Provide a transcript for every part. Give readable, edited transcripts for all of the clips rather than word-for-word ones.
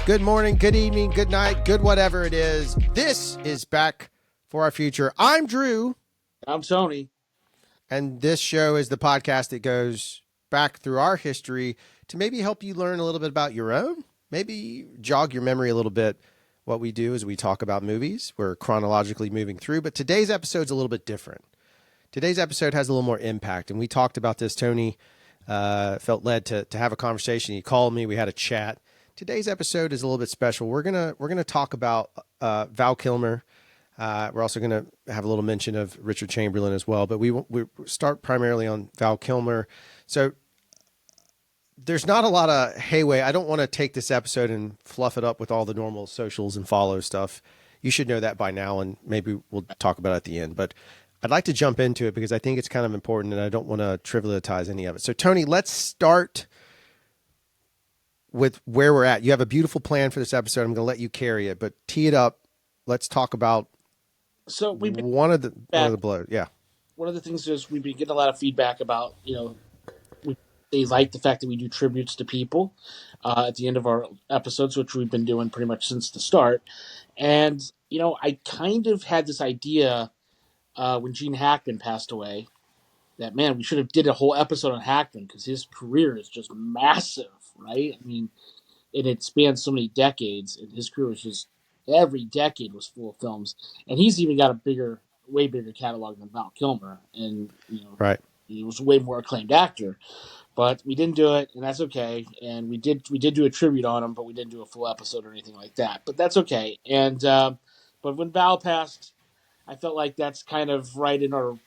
good morning, good evening, good night, good whatever it is. This is Back for Our Future. I'm Drew. I'm Tony. And this show is the podcast that goes back through our history to maybe help you learn a little bit about your own, maybe jog your memory a little bit. What we do is we talk about movies. We're chronologically moving through, but today's episode's a little bit different. Today's episode has a little more impact, and we talked about this. Tony felt led to have a conversation. He called me. We had a chat. Today's episode is a little bit special. We're gonna talk about Val Kilmer. We're also gonna have a little mention of Richard Chamberlain as well. But we start primarily on Val Kilmer. So there's not a lot of hayway. I don't want to take this episode and fluff it up with all the normal socials and follow stuff. You should know that by now, and maybe we'll talk about it at the end. But I'd like to jump into it because I think it's kind of important, and I don't want to trivialize any of it. So, Tony, let's start with where we're at. You have a beautiful plan for this episode. I'm going to let you carry it, but tee it up. Let's talk about one of the blows. Yeah. One of the things is we've been getting a lot of feedback about, they like the fact that we do tributes to people at the end of our episodes, which we've been doing pretty much since the start. And, I kind of had this idea when Gene Hackman passed away that, man, we should have did a whole episode on Hackman because his career is just massive, right? I mean, and it spans so many decades, and his career was just every decade was full of films, and he's even got a way bigger catalog than Val Kilmer, and Right. he was a way more acclaimed actor. But we didn't do it, and that's okay. And we did do a tribute on him, but we didn't do a full episode or anything like that. But that's okay. And but when Val passed, I felt like that's kind of right in our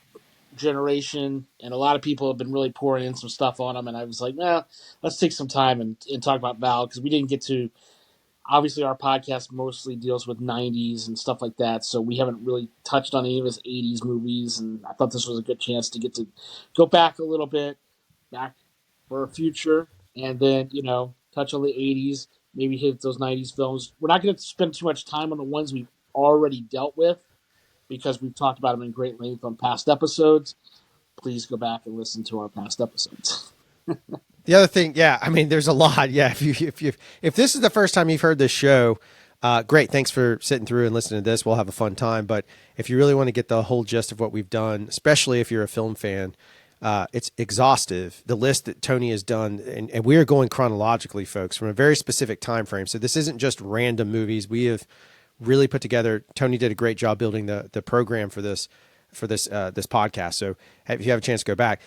generation, and a lot of people have been really pouring in some stuff on him, and I was like, nah, let's take some time and talk about Val, because we didn't get to, obviously our podcast mostly deals with 90s and stuff like that, so we haven't really touched on any of his 80s movies, and I thought this was a good chance to get to go back a little bit, back for a future, and then, touch on the 80s, maybe hit those 90s films. We're not going to spend too much time on the ones we've already dealt with, because we've talked about them in great length on past episodes. Please go back and listen to our past episodes. The other thing, yeah, I mean, there's a lot. Yeah, if this is the first time you've heard this show, great. Thanks for sitting through and listening to this. We'll have a fun time. But if you really want to get the whole gist of what we've done, especially if you're a film fan, it's exhaustive. The list that Tony has done, and we are going chronologically, folks, from a very specific time frame. So this isn't just random movies. We have really put together. Tony did a great job building the program for this podcast. So if you have a chance to go back,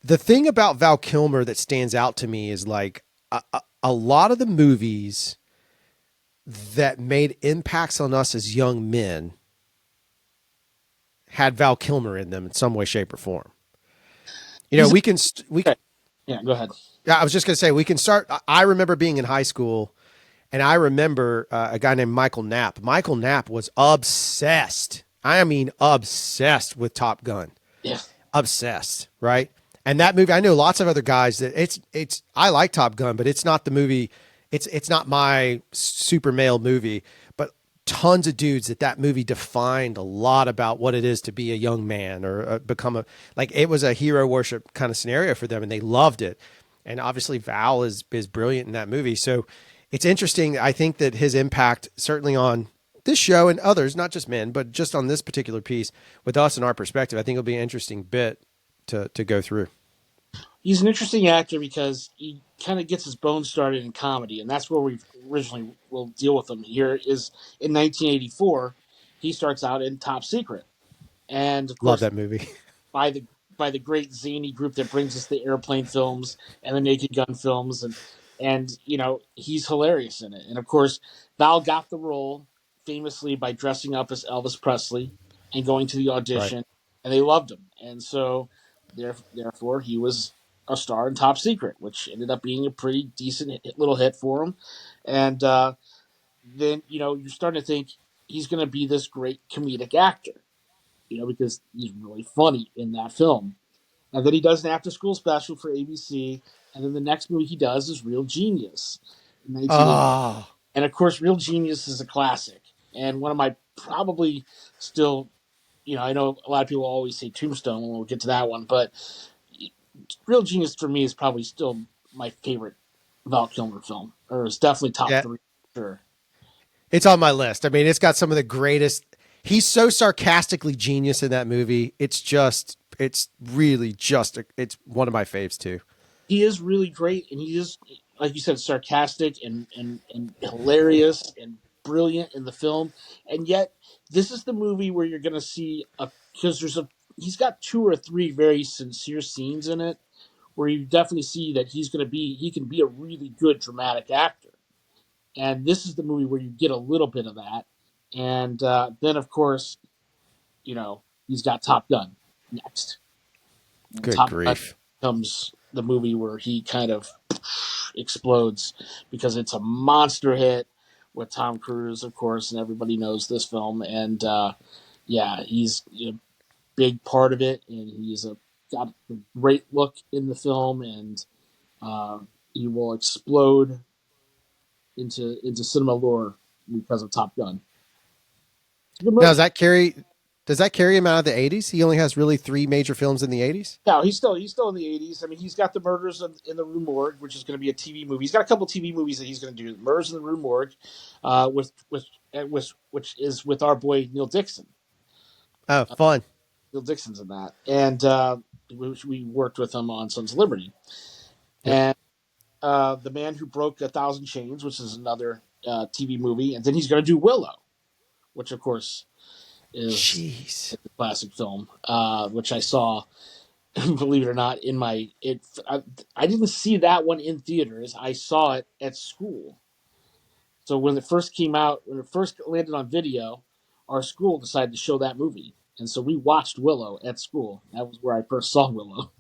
the thing about Val Kilmer that stands out to me is like a lot of the movies that made impacts on us as young men had Val Kilmer in them in some way, shape, or form. We can. Yeah, go ahead. Yeah, I was just gonna say we can start. I remember being in high school. And I remember a guy named Michael Knapp. Michael Knapp was obsessed. I mean, obsessed with Top Gun. Yeah. Obsessed, right? And that movie, I know lots of other guys that it's. I like Top Gun, but it's not the movie. It's not my super male movie. But tons of dudes that movie defined a lot about what it is to be a young man or become it was a hero worship kind of scenario for them, and they loved it. And obviously, Val is brilliant in that movie. So it's interesting. I think that his impact certainly on this show and others, not just men, but just on this particular piece with us and our perspective, I think it'll be an interesting bit to go through. He's an interesting actor because he kind of gets his bones started in comedy, and that's where we originally will deal with him. Here is in 1984, he starts out in Top Secret, and of course, love that movie. by the great zany group that brings us the airplane films and the Naked Gun films, and he's hilarious in it. And of course, Val got the role famously by dressing up as Elvis Presley and going to the audition, Right. and they loved him, and so therefore he was a star in Top Secret, which ended up being a pretty decent little hit for him. And then you're starting to think he's going to be this great comedic actor, because he's really funny in that film. And then he does an after-school special for ABC, and then the next movie he does is Real Genius in 1980. Oh, And of course, Real Genius is a classic, and one of my probably still, I know a lot of people always say Tombstone, and we'll get to that one, but Real Genius for me is probably still my favorite Val Kilmer film, or it's definitely top yeah. three. Sure. It's on my list. I mean, it's got some of the greatest. He's so sarcastically genius in that movie. It's really just, it's one of my faves too. He is really great, and he is, like you said, sarcastic and hilarious and brilliant in the film. And yet, this is the movie where you're going to see a because he's got two or three very sincere scenes in it where you definitely see that he can be a really good dramatic actor. And this is the movie where you get a little bit of that. And then, of course, he's got Top Gun next. And Good Top Gun grief. becomes the movie where he kind of explodes because it's a monster hit with Tom Cruise, of course, and everybody knows this film. And yeah, he's a big part of it, and got a great look in the film, and uh, he will explode into cinema lore because of Top Gun. It's a good Now, movie. does that carry him out of the 80s? He only has really three major films in the 80s? No, he's still in the 80s. I mean, he's got the Murders in the Rue Morgue, which is going to be a TV movie. He's got a couple TV movies that he's going to do. Murders in the Rue Morgue, which is with our boy Neil Dixon. Oh, fun. Neil Dixon's in that, and we worked with him on Sons of Liberty, Yep. and the Man Who Broke a Thousand Chains, which is another TV movie, and then he's going to do Willow, which of course is Jeez. a classic film, which I saw believe it or not, I didn't see that one in theaters. I saw it at school. So when it first came out, when it first landed on video, our school decided to show that movie, and so we watched Willow at school. That was where I first saw Willow.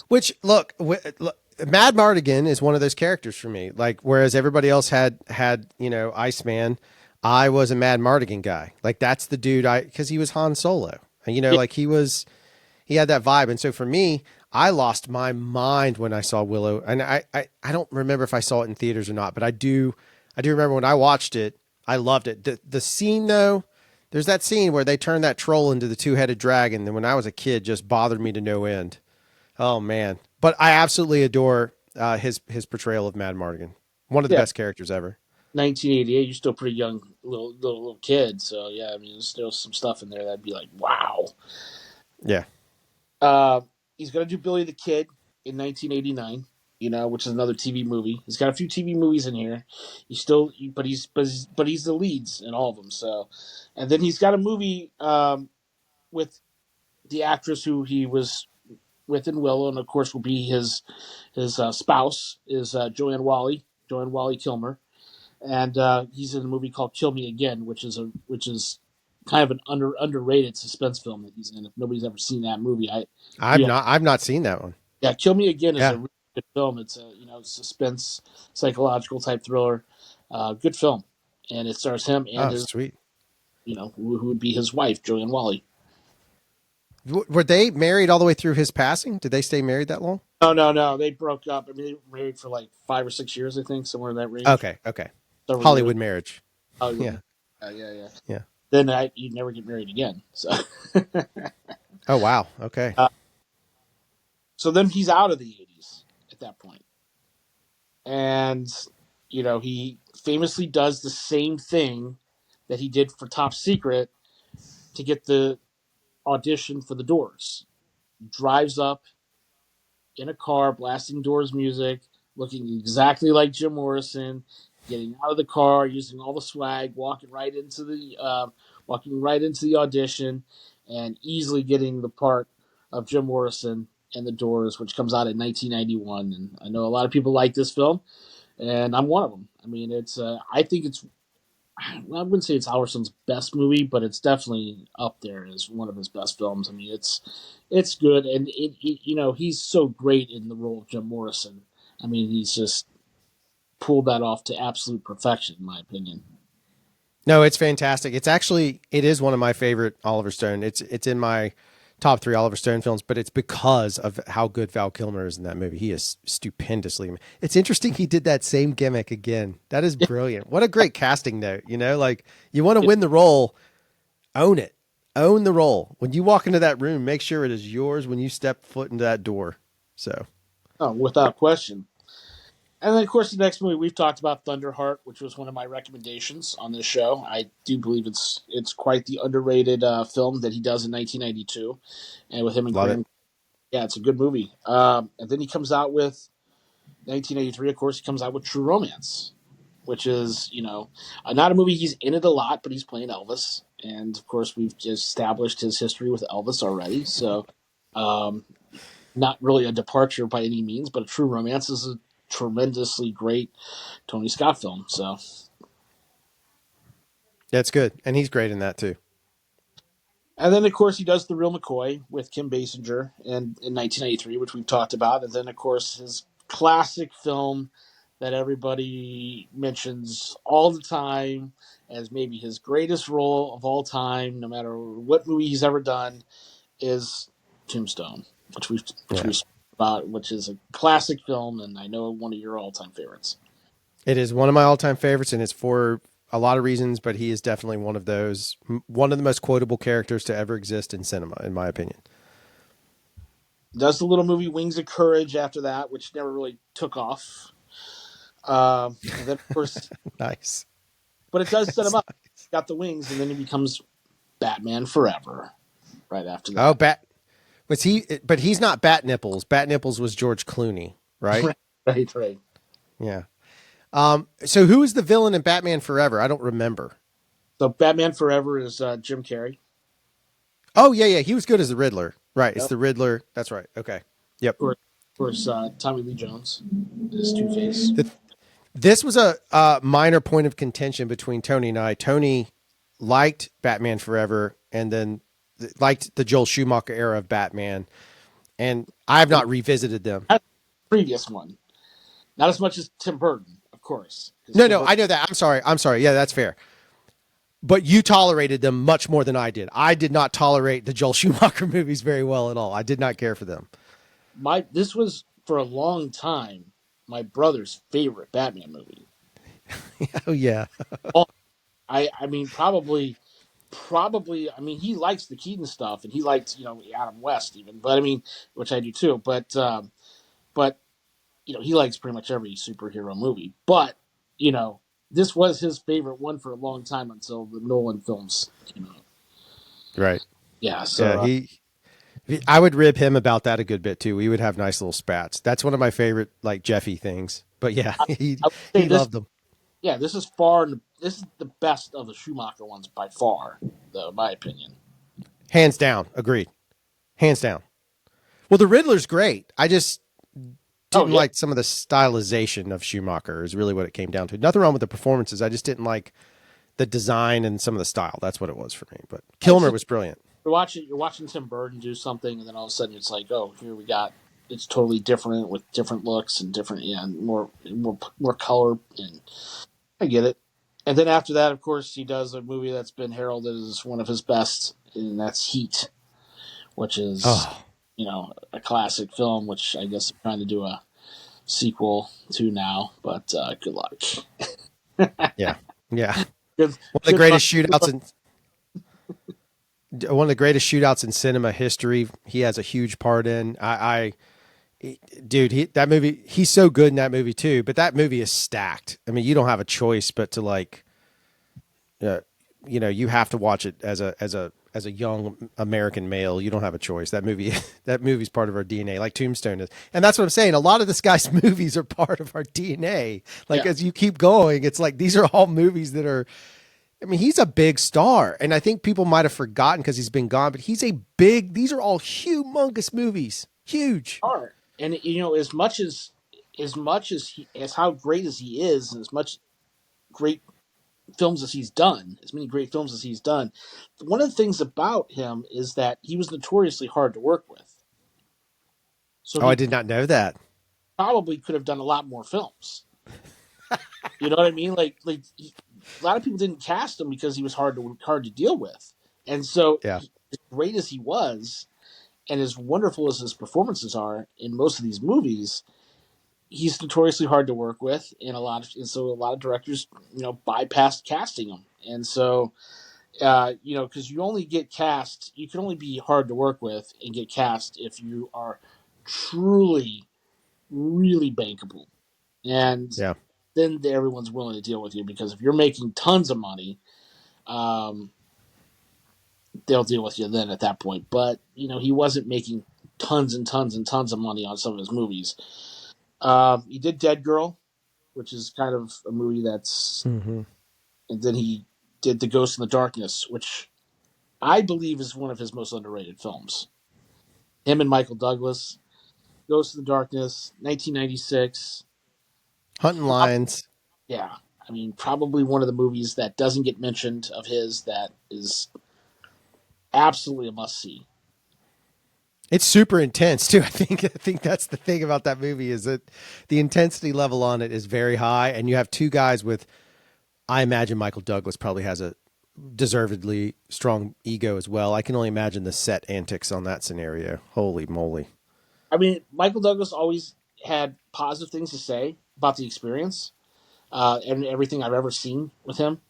Which look, Mad Mardigan is one of those characters for me. Like whereas everybody else had Iceman, I was a Mad Mardigan guy. Like that's the dude because he was Han Solo. And, Yeah, like he had that vibe. And so for me, I lost my mind when I saw Willow. And I don't remember if I saw it in theaters or not, but I do remember when I watched it, I loved it. The scene though, there's that scene where they turn that troll into the two-headed dragon that when I was a kid just bothered me to no end. Oh man! But I absolutely adore his portrayal of Mad Mardigan. One of the yeah. best characters ever. 1988. You're still pretty young, little kid. So yeah, I mean, there's still some stuff in there that'd be like, wow. Yeah. Uh, he's going to do Billy the Kid in 1989. Which is another TV movie. He's got a few TV movies in here. He's still, but he's the leads in all of them. So, and then he's got a movie with the actress who he was with in Willow, and of course will be his spouse is Joanne Wally Kilmer, and he's in a movie called Kill Me Again, which is kind of an underrated suspense film that he's in. If nobody's ever seen that movie, you I've not seen that one. yeah, Kill Me Again is a Yeah. really good film. It's a suspense psychological type thriller, good film, and it stars him and Oh, his sweet. who would be his wife Joanne Wally. Were they married all the way through his passing? Did they stay married that long? No, no, no, they broke up. I mean, they were married for like 5 or 6 years, I think, somewhere in that range, Okay. Okay. several years. Hollywood marriage. Hollywood, Yeah. yeah, yeah. Yeah. Then you'd never get married again. So, Oh wow. Okay. uh, so then he's out of the '80s at that point, and he famously does the same thing that he did for Top Secret to get the audition for the Doors. He drives up in a car, blasting Doors music, looking exactly like Jim Morrison, getting out of the car, using all the swag, walking right into the audition, and easily getting the part of Jim Morrison and the Doors, which comes out in 1991. And I know a lot of people like this film, and I'm one of them. I mean, I think it's I wouldn't say it's Howerson's best movie, but it's definitely up there as one of his best films. I mean, it's good, and he's so great in the role of Jim Morrison. I mean, he's just pulled that off to absolute perfection, in my opinion. No, it's fantastic. It is one of my favorite Oliver Stone. It's in my top three Oliver Stone films, but it's because of how good Val Kilmer is in that movie. He is stupendously. It's interesting he did that same gimmick again. That is brilliant. What a great casting note. Like you want to win the role, own it. Own the role. When you walk into that room, make sure it is yours when you step foot into that door. So Oh, without question. And then, of course, the next movie we've talked about, Thunderheart, which was one of my recommendations on this show. I do believe it's quite the underrated film that he does in 1992, and with him and Love it. Graham. Yeah, it's a good movie. And then he comes out with 1983. Of course, he comes out with True Romance, which is not a movie he's in it a lot, but he's playing Elvis, and of course we've just established his history with Elvis already. So, um, not really a departure by any means, but a True Romance is a tremendously great Tony Scott film. So, That's good, and he's great in that too. and then of course he does The Real McCoy with Kim Basinger in 1993, which we've talked about, and then of course his classic film that everybody mentions all the time as maybe his greatest role of all time, no matter what movie he's ever done, is Tombstone, which Yeah, we spoke about, which is a classic film, and I know one of your all time favorites. it is one of my all-time favorites, and it's for a lot of reasons, but he is definitely one of those, one of the most quotable characters to ever exist in cinema, in my opinion. Does the little movie Wings of Courage after that, which never really took off. And then, of course, Nice. but it does set him That's up. nice. Got the wings, and then he becomes Batman Forever right after Oh, that. Bat was he? But he's not Bat Nipples. Bat Nipples was George Clooney, right? Right, right. Yeah. So who is the villain in Batman Forever? I don't remember. So Batman Forever is Jim Carrey. Oh yeah, yeah, he was good as the Riddler. Right, it's Yep. the Riddler. That's right. Okay. Yep. Of course, Tommy Lee Jones is Two Face. The, this was a minor point of contention between Tony and I. Tony liked Batman Forever, and then liked the Joel Schumacher era of Batman, and I have not revisited them. That's the previous one, not as much as Tim Burton, of course, because No, Tim no, Burton. I know that. I'm sorry. I'm sorry. Yeah, that's fair. But you tolerated them much more than I did. I did not tolerate the Joel Schumacher movies very well at all. I did not care for them. This was for a long time my brother's favorite Batman movie. Oh yeah. Oh, I mean probably I mean he likes the Keaton stuff and he liked Adam West even, but I mean which I do too, but he likes pretty much every superhero movie, but you know this was his favorite one for a long time until the Nolan films came out. Right. Yeah, Yeah. so I would rib him about that a good bit too. We would have nice little spats. That's one of my favorite like Jeffy things. But yeah, he I would say he this. loved them. Yeah, this is the best of the Schumacher ones by far, though, in my opinion. Hands down. Agreed. Hands down. Well, the Riddler's great. I just Oh didn't yeah, like some of the stylization of Schumacher is really what it came down to. Nothing wrong with the performances. I just didn't like the design and some of the style. That's what it was for me. But it's Kilmer just was brilliant. you're watching Tim Burton do something, and then all of a sudden it's like, oh, here we got it's totally different with different looks and different, yeah, and more color, and I get it. And then after that, of course, he does a movie that's been heralded as one of his best, and that's Heat, which is Oh, a classic film, which I guess they're trying to do a sequel to now, but good luck. yeah. Yeah. Good, One of the good luck. greatest shootouts in one of the greatest shootouts in cinema history. He has a huge part in. Dude, that movie, he's so good in that movie too. But that movie is stacked. I mean, you don't have a choice but to like, uh, you have to watch it as a young American male. You don't have a choice. That movie, that movie's part of our DNA, like Tombstone is. And that's what I'm saying. A lot of this guy's movies are part of our DNA. Like Yeah, as you keep going, it's like these are all movies that are. I mean, he's a big star, and I think people might have forgotten because he's been gone. But he's a big. These are all humongous movies. Huge. are. And as how great as he is, and as much great films as he's done, as many great films as he's done, one of the things about him is that he was notoriously hard to work with. So Oh, I he did not know that. probably could have done a lot more films. You know what I mean? A lot of people didn't cast him because he was hard to deal with. And so, Yeah. as great as he was, and as wonderful as his performances are in most of these movies, he's notoriously hard to work with, and so a lot of directors, bypassed casting him. And so, because you can only be hard to work with and get cast if you are truly, really bankable. and Yeah. then everyone's willing to deal with you because if you're making tons of money, um, they'll deal with you then at that point. But he wasn't making tons and tons and tons of money on some of his movies. He did Dead Girl, which is kind of a movie that's, Hmm. and then he did The Ghost in the Darkness, which I believe is one of his most underrated films. Him and Michael Douglas, Ghost in the Darkness, 1996. Hunting Lions. Yeah, I mean, probably one of the movies that doesn't get mentioned of his that is absolutely a must see. It's super intense too. I think that's the thing about that movie is that the intensity level on it is very high, and you have two guys with. I imagine Michael Douglas probably has a deservedly strong ego as well. I can only imagine the set antics on that scenario. Holy moly! I mean, Michael Douglas always had positive things to say about the experience and everything I've ever seen with him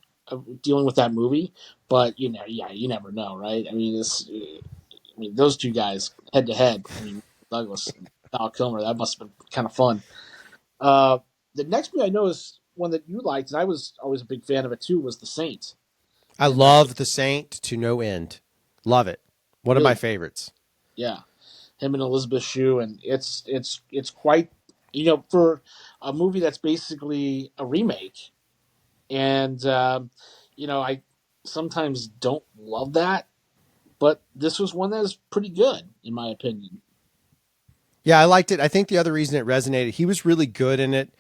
dealing with that movie. But you never know, right? I mean, those two guys head to head. I mean, Douglas and Val Kilmer. That must have been kind of fun. Uh, the next movie I know is one that you liked, and I was always a big fan of it too. Was The Saint, I and love The Saint to no end. Love it. One of my really, favorites. yeah, him and Elizabeth Shue, and it's quite for a movie that's basically a remake, and I sometimes don't love that, but this was one that is pretty good in my opinion. Yeah, I liked it. I think the other reason it resonated, he was really good in it.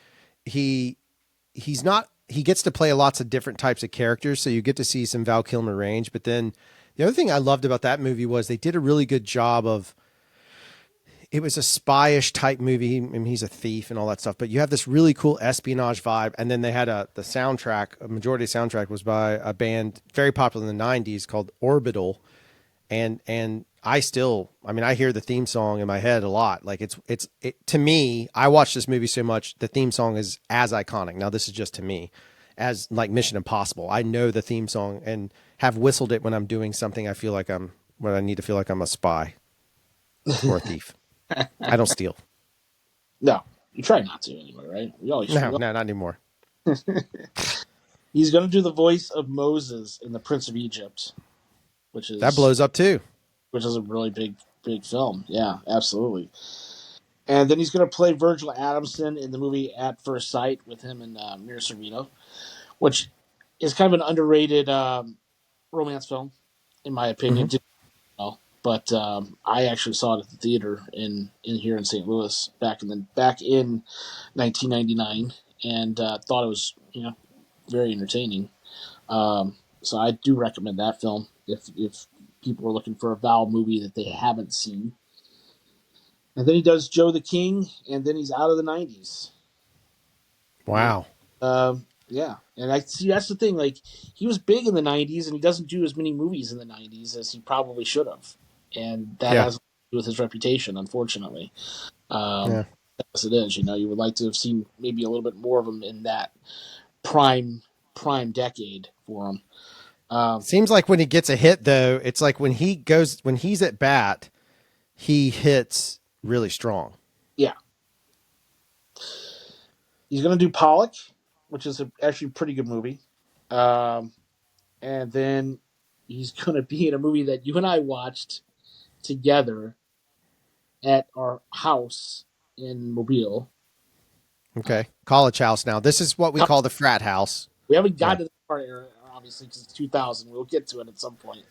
He he's not he gets to play lots of different types of characters, so you get to see some Val Kilmer range. But then the other thing I loved about that movie was they did a really good job of it was a spyish type movie. I mean, he's a thief and all that stuff, but you have this really cool espionage vibe. And then they had the soundtrack. A majority of the soundtrack was by a band very popular in the '90s called Orbital, and I mean, I hear the theme song in my head a lot. Like to me, I watch this movie so much, the theme song is as iconic. Now this is just to me, as like Mission Impossible. I know the theme song and have whistled it when I'm doing something. When I need to feel like I'm a spy or a thief. I don't steal. No, you try not to anyway, right? No, no, not anymore. He's going to do the voice of Moses in The Prince of Egypt, which That is blows up too. a really big film. Yeah, absolutely. And then he's going to play Virgil Adamson in the movie At First Sight with him and Mira Sorvino, which is kind of an underrated romance film, in my opinion. Hmm. Didn't know, but I actually saw it at the theater in here in St. Louis back in 1999, and thought it was very entertaining. So I do recommend that film if people are looking for a Val movie that they haven't seen. And then he does Joe the King, and then he's out of the '90s. And Wow. yeah, and I see that's the thing. Like he was big in the '90s, and he doesn't do as many movies in the '90s as he probably should have, and that Yeah. has to do with his reputation, unfortunately. Yeah. As it is, you would like to have seen maybe a little bit more of him in that prime prime decade for him. Seems like when he gets a hit though, it's like when he's at bat, he hits really strong. Yeah, he's going to do Pollock, which is actually a pretty good movie. Um, and then he's going to be in a movie that you and I watched together at our house in Mobile. Uh, Okay. College house now. This is what we call the frat house. we haven't Yeah. gotten to the part here, obviously, because it's 2000. We'll get to it at some point.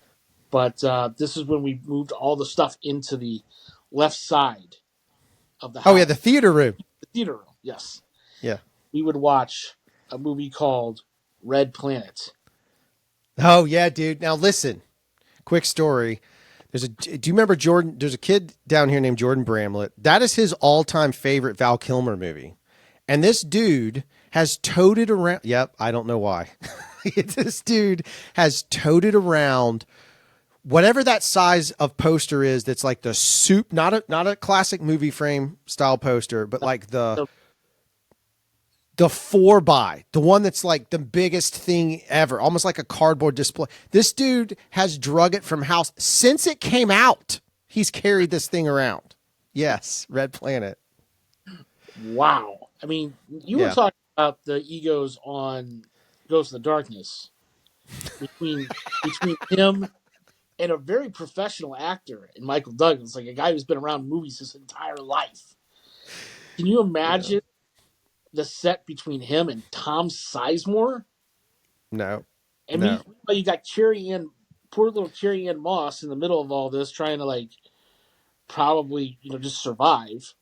But this is when we moved all the stuff into the left side of the Oh yeah, house, the theater room. the theater room. Yes, Yeah. we would watch a movie called Red Planet. Oh yeah, dude. Now listen. Quick story. Do you remember Jordan? There's a kid down here named Jordan Bramlett. That is his all-time favorite Val Kilmer movie. And this dude has toted around. Yep, I don't know why. This dude has toted around whatever that size of poster is. That's like the soup, not a classic movie frame style poster, but like So, the 4x, the one that's like the biggest thing ever, almost like a cardboard display. This dude has drug it from house since it came out. He's carried this thing around. Yes, Red Planet. wow. I mean, you were Yeah. talking about the egos on Ghost of the Darkness between him and a very professional actor in Michael Douglas, like a guy who's been around movies his entire life. Can you Yeah. imagine the set between him and Tom Sizemore? No. And No. meanwhile, you got poor little Carrie Ann Moss in the middle of all this, trying to like probably just survive.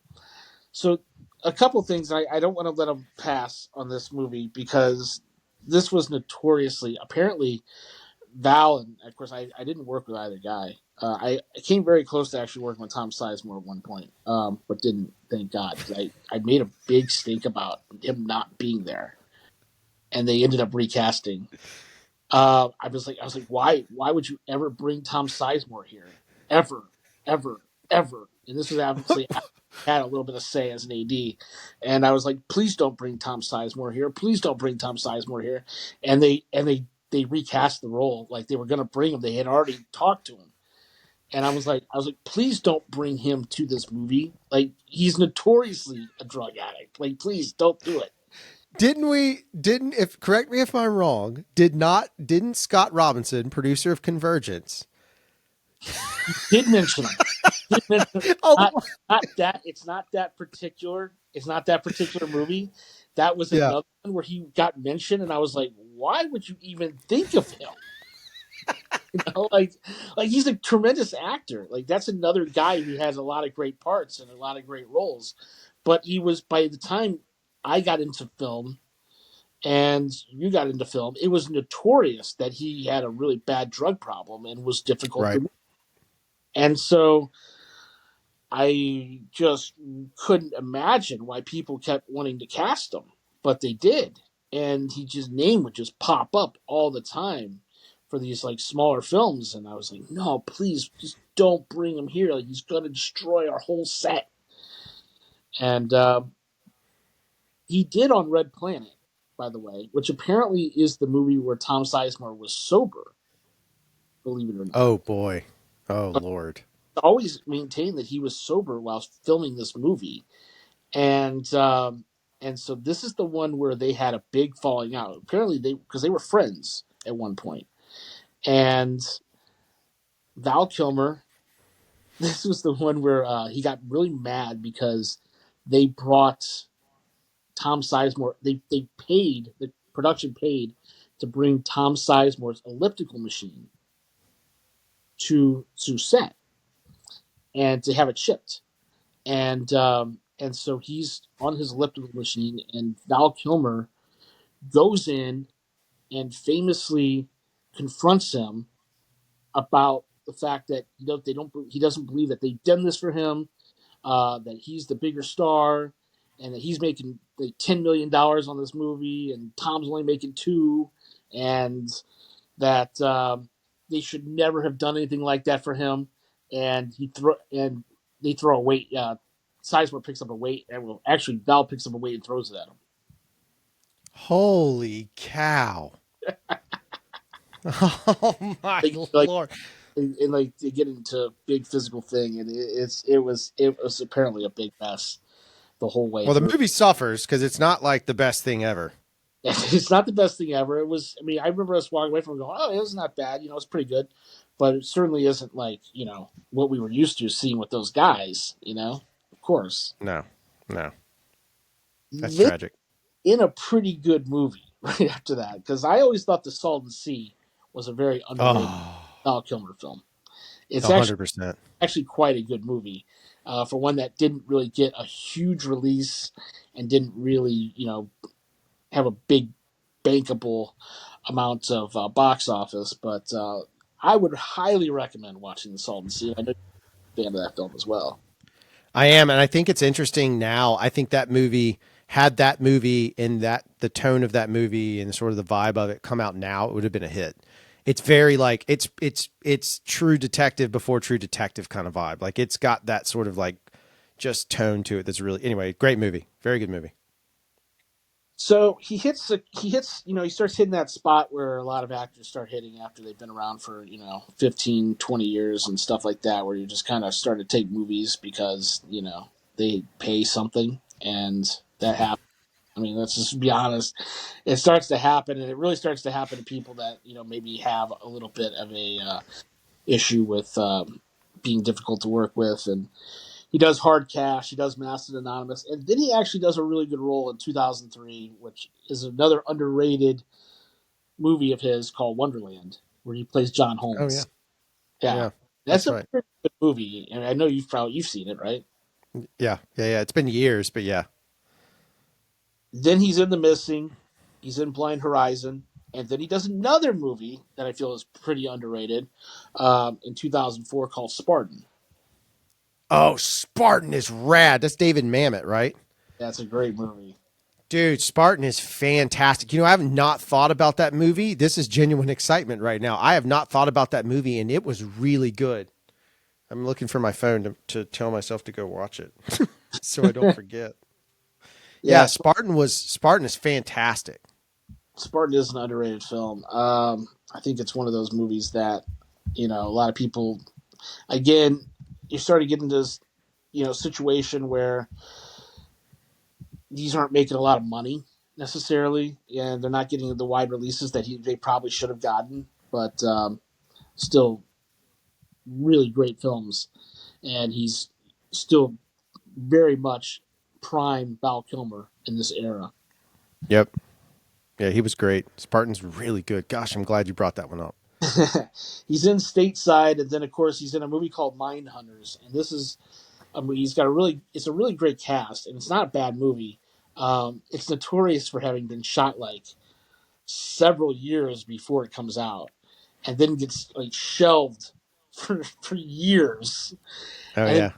So a couple things I don't want to let them pass on this movie because this was notoriously apparently Val, and of course I didn't work with either guy. I came very close to actually working with Tom Sizemore at one point, but didn't. Thank God, because I made a big stink about him not being there, and they ended up recasting. I was like, why would you ever bring Tom Sizemore here, ever, ever, ever? And this was obviously I had a little bit of say as an AD, and I was like, please don't bring Tom Sizemore here. Please don't bring Tom Sizemore here. And they recast the role like they were going to bring him. They had already talked to him, and I was like, please don't bring him to this movie. Like he's notoriously a drug addict. Like please don't do it. Didn't we? Didn't if correct me if I'm wrong? Didn't Scott Robinson, producer of Convergence? Did mention him. Did mention him. Oh, It's not that particular movie. That was yeah. another one where he got mentioned, and I was like, why would you even think of him? Like he's a tremendous actor. Like that's another guy who has a lot of great parts and a lot of great roles. But he was by the time I got into film and you got into film, it was notorious that he had a really bad drug problem and was difficult Right. to. And so I just couldn't imagine why people kept wanting to cast him, but they did, and he just name would just pop up all the time for these like smaller films, and I was like, no, please, just don't bring him here. Like he's gonna destroy our whole set. And he did on Red Planet, by the way, which apparently is the movie where Tom Sizemore was sober, believe it or not. Oh boy. Oh But Lord. I always maintained that he was sober while filming this movie and so this is the one where they had a big falling out. Apparently, they were friends at one point, and Val Kilmer. This was the one where he got really mad because they brought Tom Sizemore. They paid the production paid to bring Tom Sizemore's elliptical machine to set and to have it shipped. And so he's on his elliptical machine, and Val Kilmer goes in and famously confronts him about the fact that he doesn't believe that they've done this for him, that he's the bigger star, and that he's making like $10 million on this movie, and Tom's only making two, and that they should never have done anything like that for him. And they throw a weight. Sizemore picks up a weight, and well, actually Val picks up a weight and throws it at him. Holy cow. Oh my Like Lord. and like they get into a big physical thing, and it was apparently a big mess the whole way Well, the through. movie suffers because it's not like the best thing ever. It's not the best thing ever. It was. I mean, I remember us walking away from it going, "Oh, it was not bad. It's pretty good," but it certainly isn't like what we were used to seeing with those guys. Of course, No. No. That's this tragic. in a pretty good movie right after that because I always thought The Salton Sea was a very underrated Oh, Val Kilmer film. It's 100%. actually quite a good movie for one that didn't really get a huge release and didn't really, have a big bankable amount of box office. But I would highly recommend watching The Salton Sea. I know you're a fan of that film as well. I am, and I think it's interesting now. I think that movie had that movie in that the tone of that movie and sort of the vibe of it come out now, it would have been a hit. It's very like it's True Detective before True Detective kind of vibe. Like it's got that sort of like just tone to it that's really anyway, great movie. Very good movie. So he starts hitting that spot where a lot of actors start hitting after they've been around for 15, 20 years and stuff like that, where you just kind of start to take movies because they pay something, and that happens. I mean, let's just be honest. It starts to happen, and it really starts to happen to people that maybe have a little bit of a issue with being difficult to work with. And he does Hard Cash, he does Masked Anonymous, and then he actually does a really good role in 2003, which is another underrated movie of his called Wonderland, where he plays John Oh yeah, Holmes. Yeah, yeah, that's that's a right. pretty good movie, and I know you've seen it, right? Yeah, yeah, yeah. It's been years, but yeah. Then he's in The Missing, he's in Blind Horizon, and then he does another movie that I feel is pretty underrated in 2004 called Spartan. Oh, Spartan is rad. That's David Mamet, right? That's a great movie. Dude, Spartan is fantastic. I have not thought about that movie. This is genuine excitement right now. I have not thought about that movie, and it was really good. I'm looking for my phone to tell myself to go watch it so I don't forget. Yeah, Yeah, Spartan is fantastic. Spartan is an underrated film. I think it's one of those movies that a lot of people. Again, you start to get into this situation where these aren't making a lot of money necessarily, and they're not getting the wide releases that they probably should have gotten. But still, really great films, and he's still very much prime Val Kilmer in this era. Yep. Yeah, he was great. Spartan's really good. Gosh, I'm glad you brought that one up. He's in Stateside, and then of course he's in a movie called Mind Hunters, and this is he's got it's a really great cast, and it's not a bad movie. It's notorious for having been shot like several years before it comes out, and then gets like shelved for years, Oh and then yeah.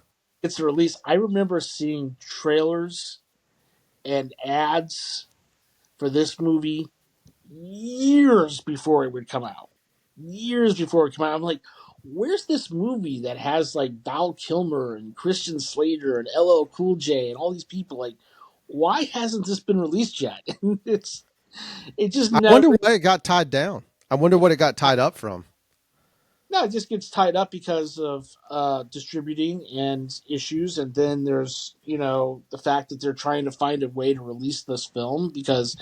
gets released. I remember seeing trailers and ads for this movie years before it would come out. Years before it came out, I'm like, where's this movie that has like Val Kilmer and Christian Slater and LL Cool J and all these people? Like, why hasn't this been released yet? It just I wonder never. why it got tied down. I wonder what it got tied up from. No, it just gets tied up because of distributing and issues, and then there's the fact that they're trying to find a way to release this film because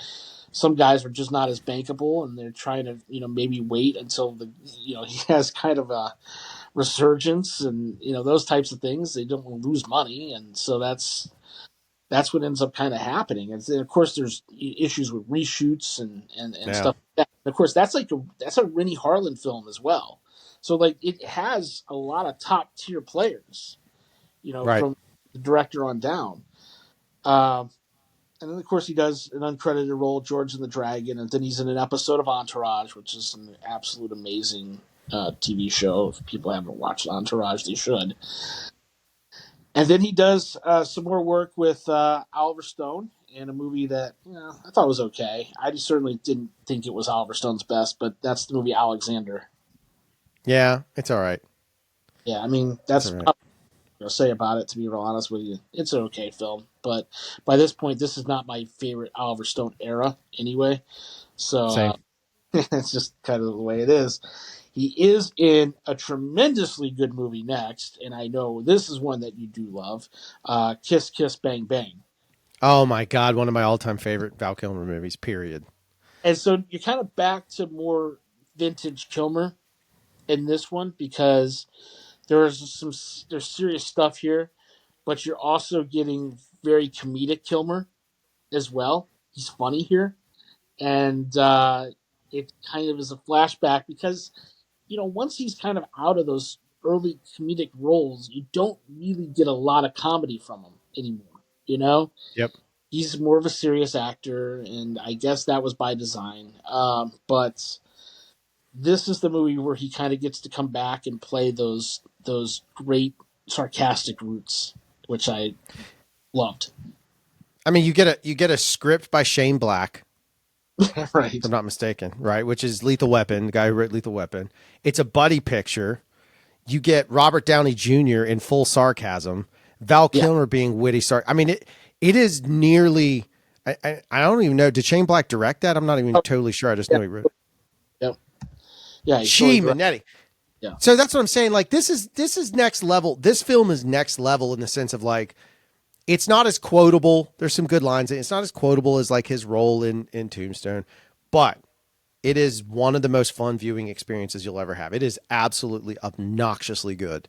some guys are just not as bankable, and they're trying to maybe wait until he has kind of a resurgence, and those types of things. They don't want to lose money, and so that's what ends up kind of happening. And then, of course, there's issues with reshoots and Yeah. stuff like that. And of course, that's a Rennie Harlan film as well. So like it has a lot of top tier players, Right. from the director on down. Um, and then of course he does an uncredited role, George and the Dragon, and then he's in an episode of Entourage, which is an absolute amazing TV show. If people haven't watched Entourage, they should. And then he does some more work with Oliver Stone in a movie that I thought was okay. I just certainly didn't think it was Oliver Stone's best, but that's the movie Alexander. Yeah, it's all right. Yeah, I mean It's that's all right. probably what I'll say about it. To be real honest with you, it's an okay film, but by this point, this is not my favorite Oliver Stone era anyway. So Same. it's just kind of the way it is. He is in a tremendously good movie next, and I know this is one that you do love, Kiss Kiss Bang Bang. Oh my God, one of my all-time favorite Val Kilmer movies. Period. And so you're kind of back to more vintage Kilmer in this one because there's serious stuff here, but you're also getting very comedic Kilmer as well. He's funny here, and it kind of is a flashback because once he's kind of out of those early comedic roles, you don't really get a lot of comedy from him anymore. Yep. He's more of a serious actor, and I guess that was by design. But this is the movie where he kind of gets to come back and play those great sarcastic roots, which I loved. I mean, you get a script by Shane Black, if Right? I'm not mistaken, right? Which is Lethal Weapon, the guy who wrote Lethal Weapon. It's a buddy picture. You get Robert Downey Jr. in full sarcasm, Val Yeah. Kilmer being witty. I mean, it is nearly. I don't even know. Did Shane Black direct that? I'm not even Oh, totally sure. I just yeah. know he wrote. Yeah. Yeah. He totally Gee, direct. Manetti. Yeah. So that's what I'm saying. Like this is next level. This film is next level in the sense of like It's not as quotable. There's some good lines. It's not as quotable as like his role in Tombstone, but it is one of the most fun viewing experiences you'll ever have. It is absolutely obnoxiously good.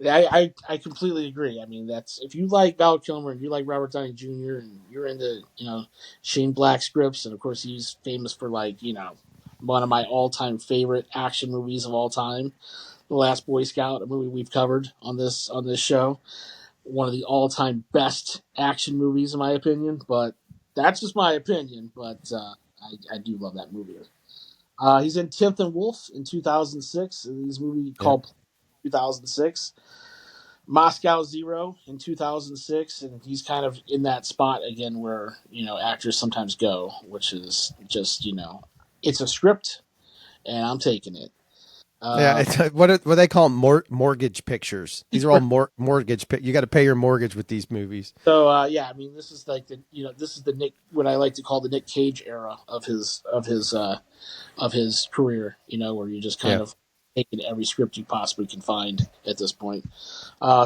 I completely agree. I mean, that's if you like Val Kilmer and you like Robert Downey Jr. and you're into Shane Black scripts, and of course he's famous for like one of my all time favorite action movies of all time, The Last Boy Scout, a movie we've covered on this show. One of the all time best action movies in my opinion, but that's just my opinion. But I do love that movie. He's in 10th and Wolf in 2006. In this movie Yeah. called 2006. Moscow Zero in 2006, and he's kind of in that spot again where actors sometimes go, which is just it's a script, and I'm taking it. Yeah, Uh, it's what they call mortgage pictures. These are all mortgage. You got to pay your mortgage with these movies. so yeah, I mean, this is like this is the Nick, what I like to call the Nick Cage era of his career. Where you just kind Yeah. of taking every script you possibly can find at this point.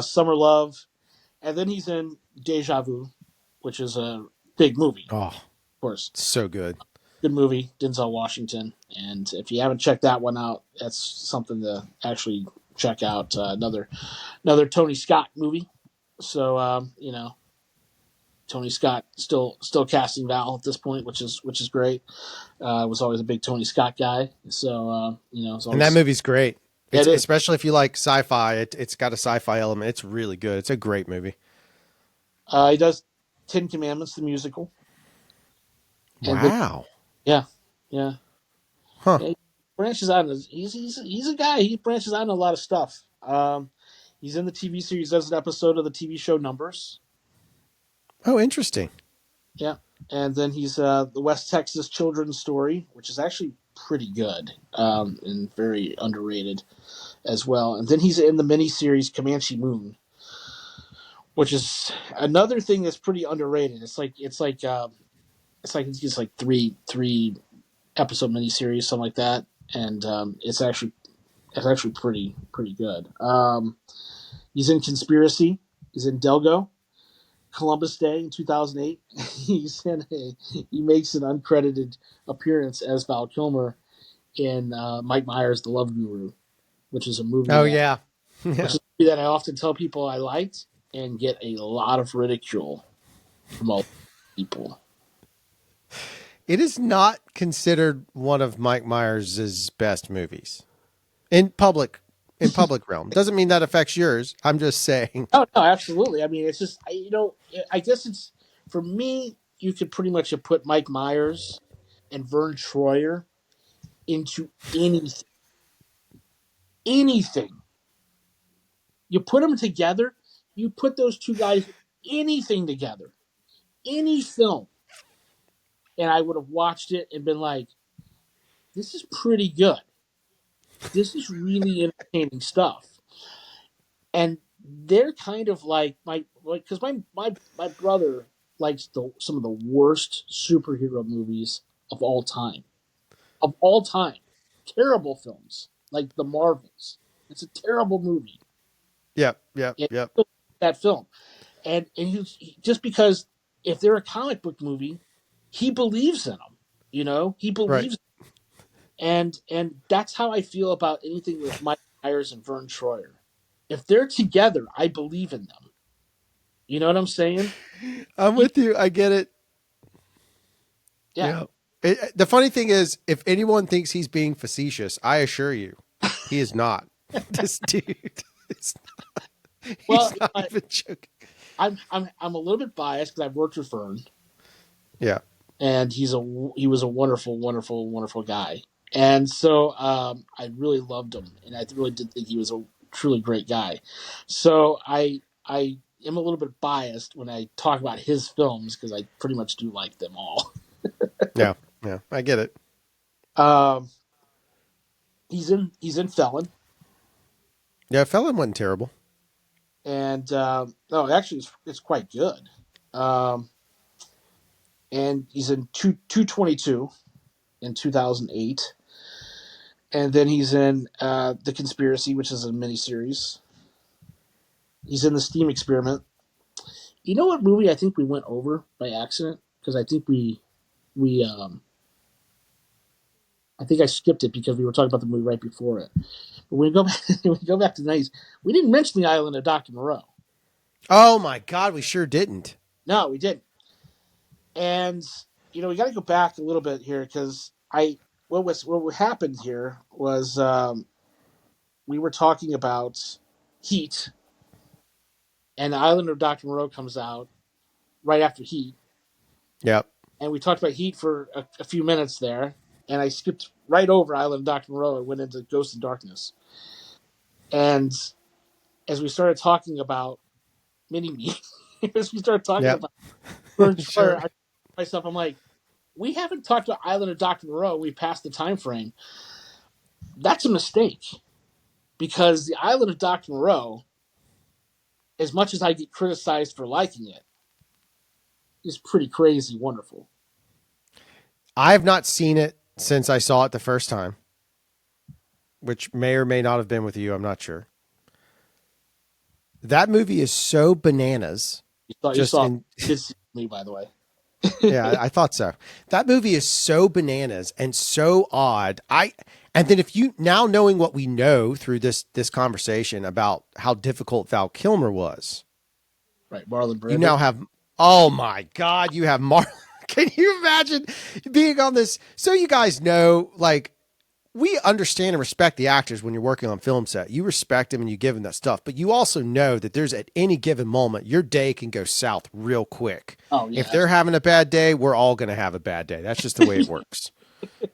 Summer Love, and then he's in Deja Vu, which is a big movie, Oh, of course. so good. Good movie, Denzel Washington. And if you haven't checked that one out, that's something to actually check out. Another Tony Scott movie. So Tony Scott still casting Val at this point, which is great. Was always a big Tony Scott guy. So it's And that always movie's great. It's it is. especially if you like sci-fi. It's got a sci-fi element. It's really good. It's a great movie. He does Ten Commandments, the musical, and then Wow. yeah, yeah. Huh. Yeah, he branches out. He's a guy. He branches out in a lot of stuff. He's in the TV series. Does an episode of the TV show Numbers. Oh, interesting. Yeah, and then he's the West Texas Children's Story, which is actually pretty good and very underrated as well. And then he's in the miniseries Comanche Moon, which is another thing that's pretty underrated. It's like three episode miniseries, something like that, and it's actually pretty good. He's in Conspiracy. He's in Delgo. Columbus Day in 2008. He makes an uncredited appearance as Val Kilmer in Mike Myers' The Love Guru, which is a movie Oh that yeah. which Yeah. is a movie that I often tell people I liked and get a lot of ridicule from all people. It is not considered one of Mike Myers' best movies in public realm. Doesn't mean that affects yours. I'm just saying. Oh no, absolutely. I mean, it's just I guess it's for me. You could pretty much have put Mike Myers and Vern Troyer into anything. You put them together. You put those two guys anything together, any film, and I would have watched it and been like, "This is pretty good. This is really entertaining stuff." And they're kind of like because my brother likes some of the worst superhero movies of all time. Of all time, terrible films like the Marvels. It's a terrible movie. Yep. Yep. And Yep. that film, and just because if they're a comic book movie, he believes in them. He Right. believes, and that's how I feel about anything with Mike Myers and Vern Troyer. If they're together, I believe in them. You know what I'm saying? I'm He, with you. I get it. yeah. Yeah. The funny thing is, if anyone thinks he's being facetious, I assure you, he is not. This dude, is, Well, he's not even joking. I'm a little bit biased because I've worked with Vern, Yeah. and he was a wonderful, wonderful, wonderful guy, and so I really loved him, and I really did think he was a truly great guy. So I am a little bit biased when I talk about his films because I pretty much do like them all. Yeah. Yeah. I get it. Um, he's in Felon, Yeah. Felon wasn't terrible. and no, actually it's quite good. Um, and he's in 222 in 2008, and then he's in The Conspiracy, which is a miniseries. He's in the steam experiment. You know what movie I think we went over by accident? Because I think we I think I skipped it because we were talking about the movie right before it. But when we go back, when we go back to the 90s, we didn't mention the island of Dr. Moreau. Oh my God, we sure didn't. No, we didn't. And we got to go back a little bit here because what happened here was we were talking about Heat, and the island of Dr. Moreau comes out right after Heat, Yep. and we talked about Heat for a few minutes there, and I skipped right over Island of Dr. Moreau and went into Ghost and Darkness. And as we started talking about Mini Me, as we started talking Yep. about Burns Fire, Sure. I myself, I'm like, we haven't talked about Island of Dr. Moreau. We passed the time frame. That's a mistake because the Island of Dr. Moreau, as much as I get criticized for liking it, is pretty crazy wonderful. I have not seen it since I saw it the first time, which may or may not have been with you. I'm not sure. That movie is so bananas. You Just saw in, this me, by the way. yeah, I thought so. That movie is so bananas and so odd. And then if you now knowing what we know through this conversation about how difficult Val Kilmer was, Right, Marlon you Brando. now have, oh my God, you have Mar. Can you imagine being on this? So you guys know, like, we understand and respect the actors when you're working on film set. You respect them and you give them that stuff, but you also know that there's at any given moment, your day can go south real quick. Oh yeah, If they're having a bad day, we're all going to have a bad day. That's just the way it works. well,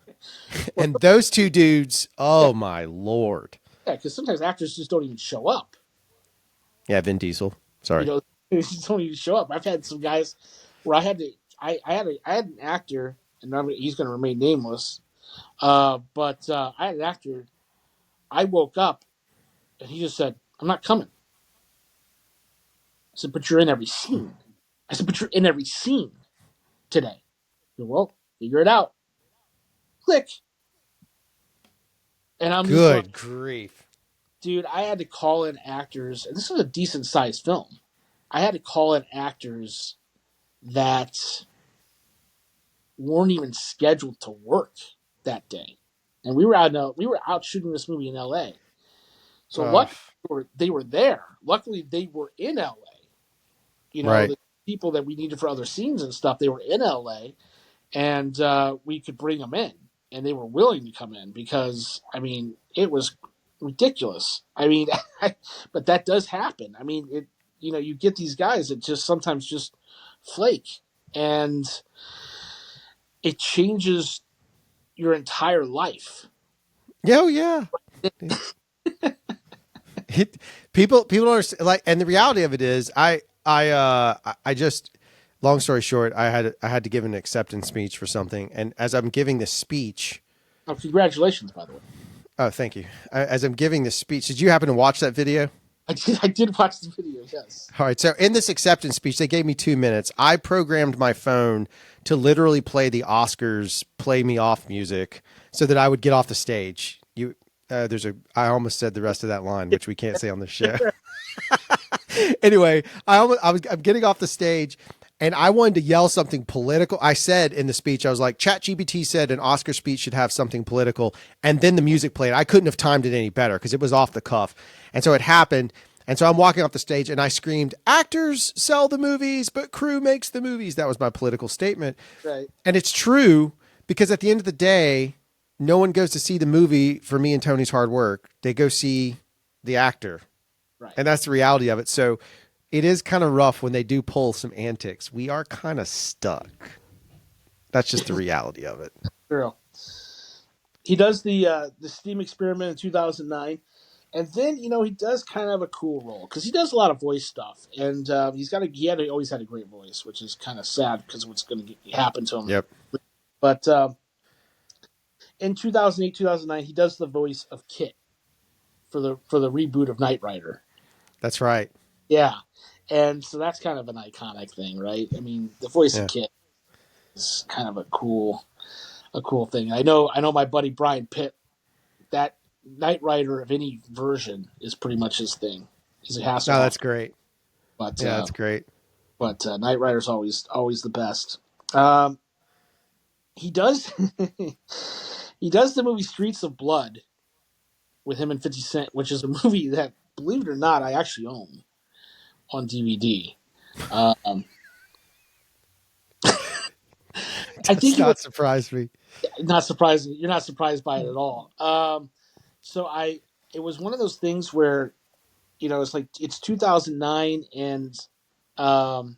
And those two dudes, oh my Lord. yeah, because sometimes actors just don't even show up. Yeah, Vin Diesel. You Sorry. know, they just don't even show up. I've had some guys where I had to, I had an actor, and he's going to remain nameless. But I had an actor. I woke up and he just said, "I'm not coming." I said, "But you're in every scene." I said, "But you're in every scene today." He said, "Well, figure it out." Click. And I'm just going, Good grief. dude. I had to call in actors, and this is a decent sized film. I had to call in actors that weren't even scheduled to work that day, and we were out shooting this movie in L.A. So Oh, luckily they were there. Luckily they were in L.A. right. The people that we needed for other scenes and stuff, they were in L.A. and we could bring them in, and they were willing to come in because I mean it was ridiculous. I mean, but that does happen. I mean, you get these guys that just sometimes just flake, and it changes your entire life. Yeah, oh, yeah. It, people are like, and the reality of it is, I just, long story short, I had to give an acceptance speech for something, and as I'm giving this speech, Oh, congratulations, by the way. oh, thank you. As I'm giving this speech, did you happen to watch that video? I did watch the video. Yes. All right. So in this acceptance speech, they gave me 2 minutes. I programmed my phone to literally play the Oscars "Play Me Off" music so that I would get off the stage. I almost said the rest of that line, which we can't say on the show. Anyway, I'm getting off the stage and I wanted to yell something political. I said in the speech, I was like, ChatGPT said an Oscar speech should have something political. And then the music played. I couldn't have timed it any better because it was off the cuff. And so it happened. And so I'm walking off the stage and I screamed, "Actors sell the movies, but crew makes the movies." That was my political statement. Right. And it's true because at the end of the day, no one goes to see the movie for me and Tony's hard work. They go see the actor. Right. And that's the reality of it. So it is kind of rough when they do pull some antics. We are kind of stuck. That's just the reality of it. True. He does the Steam experiment in 2009, and then he does kind of a cool role because he does a lot of voice stuff, and always had a great voice, which is kind of sad because of what's going to happen to him. Yep. But in 2008, 2009, he does the voice of Kit for the reboot of Knight Rider. That's right. Yeah, and so that's kind of an iconic thing, right? I mean, the voice of Yeah. Kit is kind of a cool thing. I know my buddy Brian Pitt, that Knight Rider of any version is pretty much his thing. He's a Oh, Hasselhoff, that's great. but Yeah, that's great. Knight Rider's always the best. Um, he does he does the movie Streets of Blood with him and 50 Cent, which is a movie that, believe it or not, I actually own on DVD. Um, I Does think it was not surprise me. not surprising. You're not surprised by it at all. So it was one of those things where, it's like it's 2009 and um,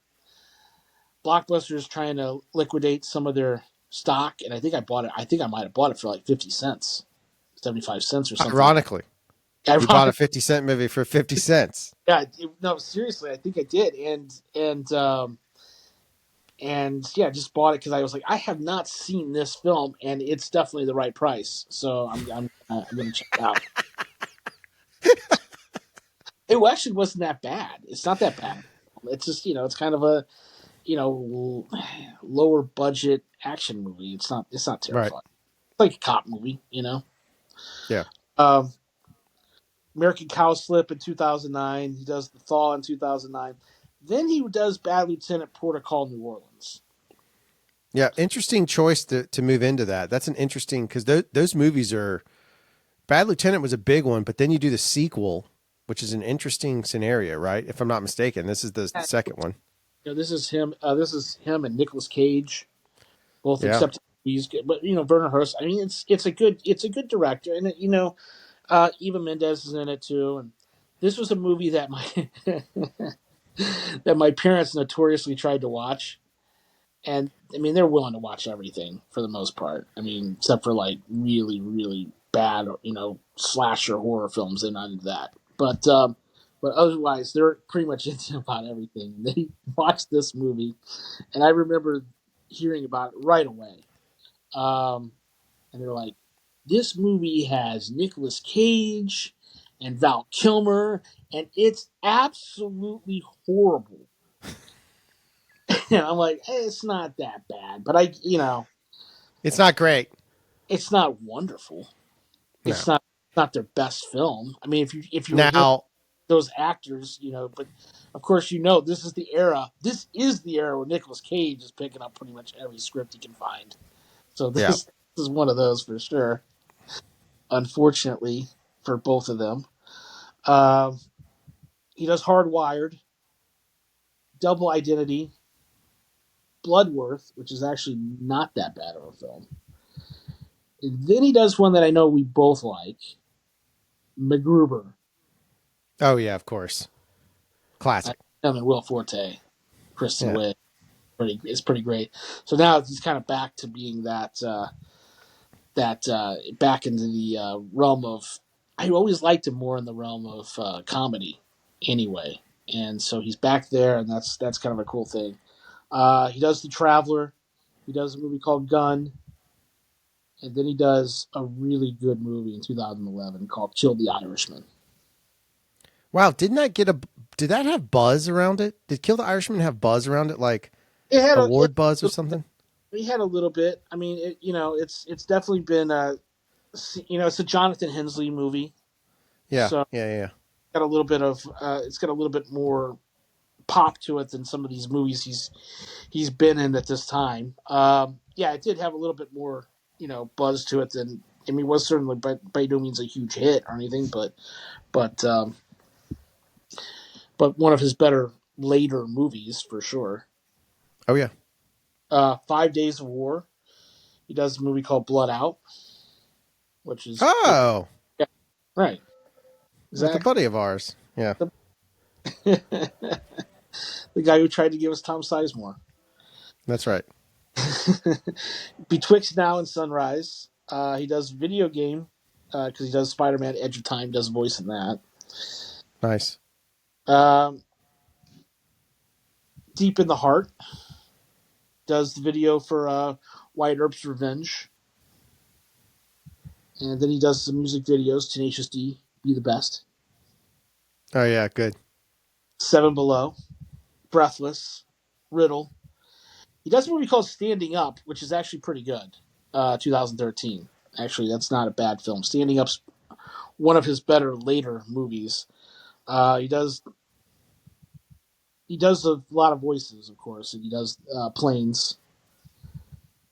Blockbuster is trying to liquidate some of their stock, and I think I bought it. I think I might have bought it for like 50 cents, 75 cents, or something. Ironically, you bought a Ironic, 50-cent movie for 50 cents. yeah. No, seriously, I think I did, and yeah, just bought it because I was like, I have not seen this film, and it's definitely the right price, so I'm gonna check it out. It actually wasn't that bad. It's not that bad. It's just it's kind of a lower budget action movie. It's not Right. terrifying. It's like a cop movie. Yeah. Um, American Cowslip in 2009. He does The Thaw in 2009. Then he does Bad Lieutenant Protocol New Orleans. Yeah. Interesting choice to move into that. That's an interesting because those movies are. Bad Lieutenant was a big one, but then you do the sequel, which is an interesting scenario, right? If I'm not mistaken, this is the second one. This is him. This is him and Nicolas Cage, both Yeah. accepted. He's good, but Werner Hearst. I mean, it's a good director, and Eva Mendes is in it too. And this was a movie that my that my parents notoriously tried to watch, and I mean they're willing to watch everything for the most part. I mean, except for like really really bad slasher horror films, they're not into that. But otherwise, they're pretty much into about everything. They watched this movie, and I remember hearing about it right away. And they're like, this movie has Nicolas Cage and Val Kilmer, and it's absolutely horrible. And I'm like, it's not that bad, but It's not great. it's not wonderful. No. It's not their best film. I mean, if you were hearing Now, those actors, but of course this is the era. This is the era where Nicolas Cage is picking up pretty much every script he can find. So this, yeah. this is one of those for sure. Unfortunately for both of them. Um, he does Hardwired, Double Identity, Bloodworth, which is actually not that bad of a film. And then he does one that I know we both like, MacGruber. Oh yeah, of course. I Classic. Him and Will Forte, Kristen Yeah. Wiig. It's pretty great. So now he's kind of back to being that back into the realm of. I always liked him more in the realm of comedy, anyway, and so he's back there, and that's kind of a cool thing. He does The Traveler. He does a movie called Gun, and then he does a really good movie in 2011 called Kill the Irishman. Wow, didn't that get a did that have buzz around it? Did Kill the Irishman have buzz around it like It had a it, award buzz or something? he had a little bit. I mean, it's definitely been it's a Jonathan Hensley movie, Yeah. so Yeah, yeah. got a little bit of it's got a little bit more pop to it than some of these movies he's been in at this time. Yeah, it did have a little bit more buzz to it than. I mean, it was certainly by no means a huge hit or anything, but but one of his better later movies for sure. Oh yeah. 5 Days of War. He does a movie called Blood Out, which is Oh, yeah, right, with a exactly. buddy of ours. Yeah. The guy who tried to give us Tom Sizemore. That's right. Betwixt Now and Sunrise, he does video game because he does Spider-Man: Edge of Time. Does voice in that. Nice. Um, Deep in the Heart does the video for Wyatt Earp's Revenge, and then he does some music videos. Tenacious D, Be the Best. Oh yeah, good. Seven Below, Breathless, Riddle. He does a movie called Standing Up, which is actually pretty good. 2013. Actually, that's not a bad film. Standing Up's one of his better later movies. He does a lot of voices, of course, and he does Planes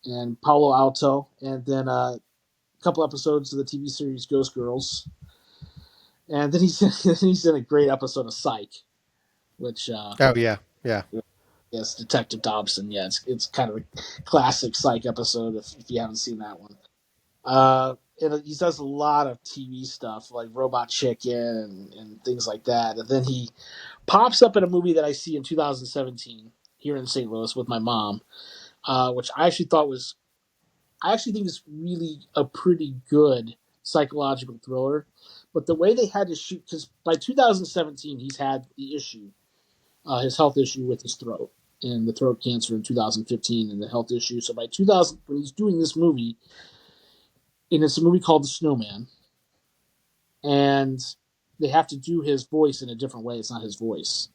and Palo Alto, and then a couple episodes of the TV series Ghost Girls, and then he's in a great episode of Psych, which Oh yeah, yeah, yes, Detective Dobson. Yeah, it's kind of a classic Psych episode if you haven't seen that one. And he does a lot of TV stuff like Robot Chicken and things like that, and then he pops up in a movie that I see in 2017 here in St. Louis with my mom, which I actually think is really a pretty good psychological thriller. But the way they had to shoot, because by 2017 he's had the issue, his health issue with his throat and the throat cancer in 2015 and the health issue. So by 2000, when he's doing this movie, and it's a movie called The Snowman, and they have to do his voice in a different way. It's not his voice.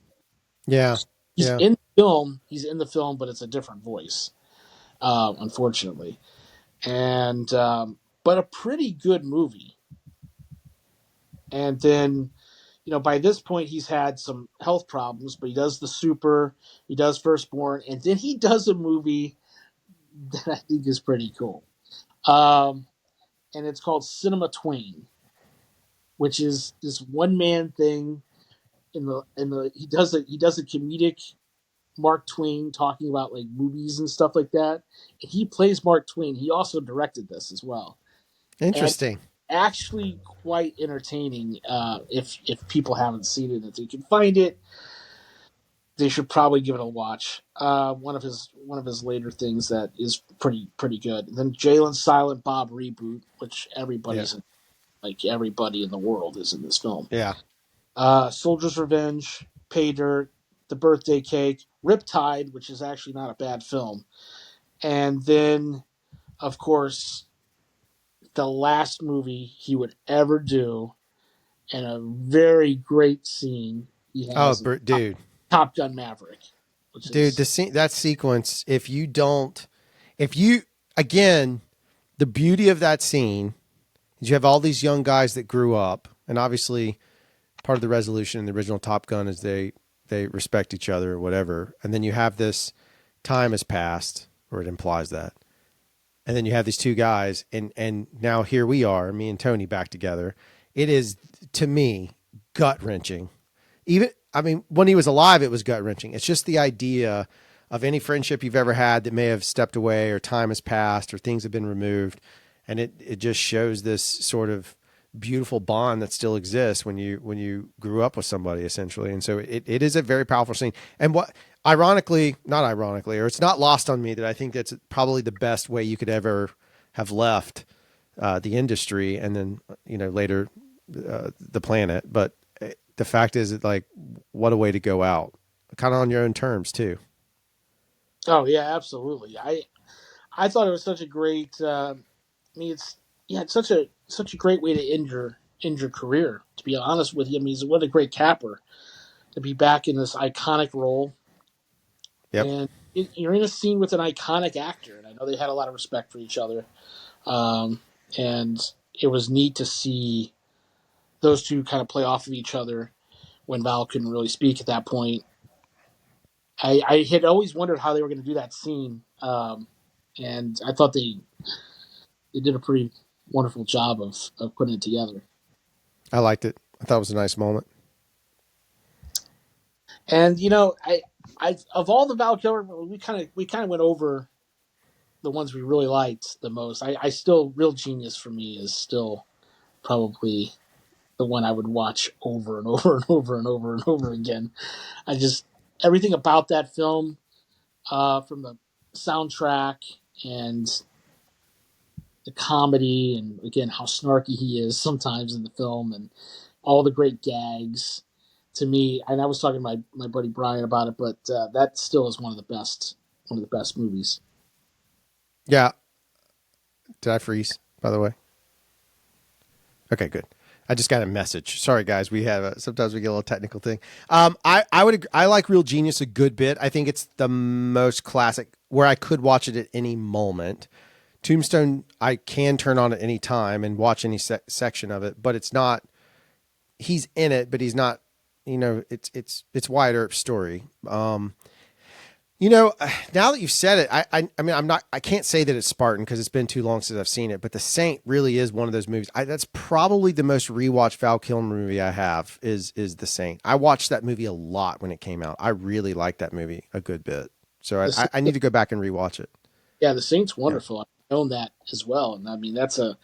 yeah, He's yeah. in the film. He's in the film, but it's a different voice, unfortunately. And but a pretty good movie. And then by this point he's had some health problems, but he does The Super, he does Firstborn, and then he does a movie that I think is pretty cool. Um, and it's called Cinema Twain, which is this one man thing. In the he does a comedic Mark Twain talking about like movies and stuff like that. And he plays Mark Twain. He also directed this as well, and Interesting. actually quite entertaining. If people haven't seen it, if they can find it, they should probably give it a watch. One of his later things that is pretty good. And then Jalen Silent Bob reboot, which Yeah, everybody's in, like everybody in the world is in this film. yeah. Soldier's Revenge, Pay Dirt, The Birthday Cake, Riptide, which is actually not a bad film, and then of course the last movie he would ever do, and a very great scene he Oh, has in dude, Top Gun Maverick, which dude, is that sequence. If you again, the beauty of that scene is you have all these young guys that grew up, and obviously part of the resolution in the original Top Gun is they respect each other or whatever, and then you have this time has passed, or it implies that, and then you have these two guys, and now here we are, me and Tony back together. It is, to me, gut wrenching. Even, I mean, when he was alive, it was gut wrenching. It's just the idea of any friendship you've ever had that may have stepped away, or time has passed, or things have been removed, and it just shows this sort of beautiful bond that still exists when you grew up with somebody, essentially. And so it is a very powerful scene. And what, ironically, not ironically, or it's not lost on me that I think that's probably the best way you could ever have left the industry, and then later the planet. But the fact is that, like, what a way to go out, kind of on your own terms too. oh yeah, absolutely. I thought it was such a great. I mean, it's such a great way to end your career. To be honest with you, I mean, what a great capper to be back in this iconic role, Yep. and you're in a scene with an iconic actor, and I know they had a lot of respect for each other, um, and it was neat to see those two kind of play off of each other when Val couldn't really speak at that point. I had always wondered how they were going to do that scene, and I thought they did a pretty wonderful job of putting it together. I liked it. I thought it was a nice moment. And I of all the Val Kilmer, we kind of went over the ones we really liked the most. I still, Real Genius for me is still probably the one I would watch over and over and over and over and over again. I just Everything about that film, from the soundtrack and the comedy, and again how snarky he is sometimes in the film, and all the great gags. To me, and I was talking to my buddy Brian about it, but that still is one of the best movies. Yeah. Did I freeze, by the way? Okay, good. I just got a message. Sorry, guys. We have sometimes we get a little technical thing. I like Real Genius a good bit. I think it's the most classic where I could watch it at any moment. Tombstone, I can turn on at any time and watch any section of it, but it's not. He's in it, but he's not. it's Wyatt Earp's story. You know, now that you've said it, I mean, I can't say that it's Spartan because it's been too long since I've seen it. But The Saint really is one of those movies. That's probably the most rewatched Val Kilmer movie I have is The Saint. I watched that movie a lot when it came out. I really liked that movie a good bit. So The I need to go back and rewatch it. Yeah, the Saint's Yeah, wonderful. I own that as well, and I mean that's a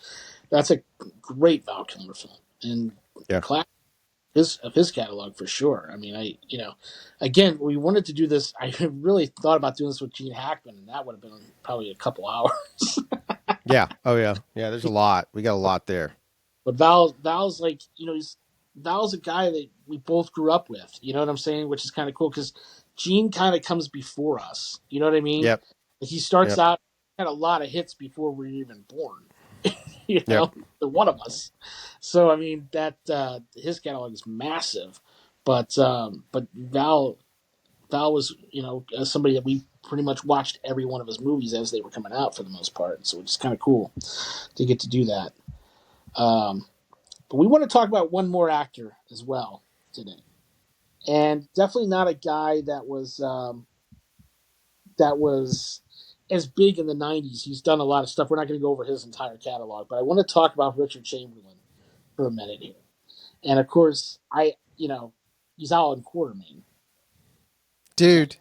great Val Kilmer film and yeah. classic of his catalog for sure. I mean, again, we wanted to do this. I really thought about doing this with Gene Hackman, and that would have been probably a couple hours. Yeah. Oh yeah. Yeah. There's a lot. We got a lot there. But Val's like Val's a guy that we both grew up with. You know what I'm saying? Which is kind of cool because Gene kind of comes before us. You know what I mean? Yep. He starts Yep. out had a lot of hits before we were even born. Yep. The one of us. So I mean that his catalog is massive, but Val was somebody that we pretty much watched every one of his movies as they were coming out for the most part. So it's kind of cool to get to do that. Um, but we want to talk about one more actor as well today, and definitely not a guy that was as big in the 90s. He's done a lot of stuff. We're not going to go over his entire catalog, but I want to talk about Richard Chamberlain for a minute here. And of course, he's Alan Quartermain. And, Dude,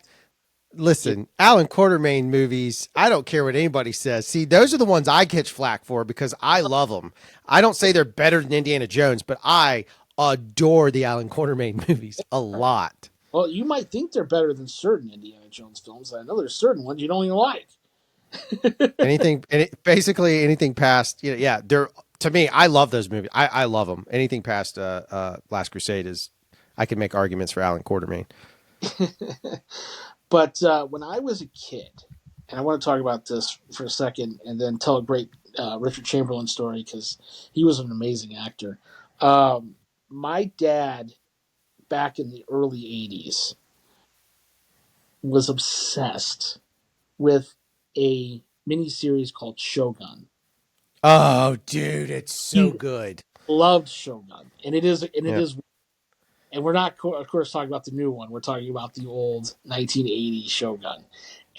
listen, Alan Quartermain movies, I don't care what anybody says. See, those are the ones I catch flack for because I love them. I don't say they're better than Indiana Jones, but I adore the Alan Quartermain movies a lot. well, you might think they're better than certain Indiana Jones films. I know there's certain ones you don't even like. Basically anything past, yeah, they're to me. I love those movies. I love them. Anything past Last Crusade is, I can make arguments for Alan Quartermain. But when I was a kid, and I want to talk about this for a second and then tell a great Richard Chamberlain story because he was an amazing actor. My dad, back in the early 80s, was obsessed with a miniseries called Shogun. Oh, dude, it's so He good. loved Shogun, and it is, Yeah, and we're not, of course, talking about the new one. We're talking about the old 1980s Shogun,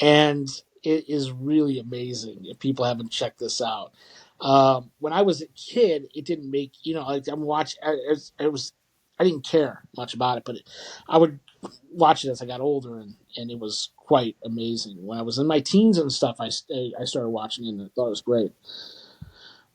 and it is really amazing. If people haven't checked this out, when I was a kid, it didn't make like I'm watching. I didn't care much about it, but I would watch it as I got older, and it was quite amazing. When I was in my teens and stuff, I started watching it and I thought it was great.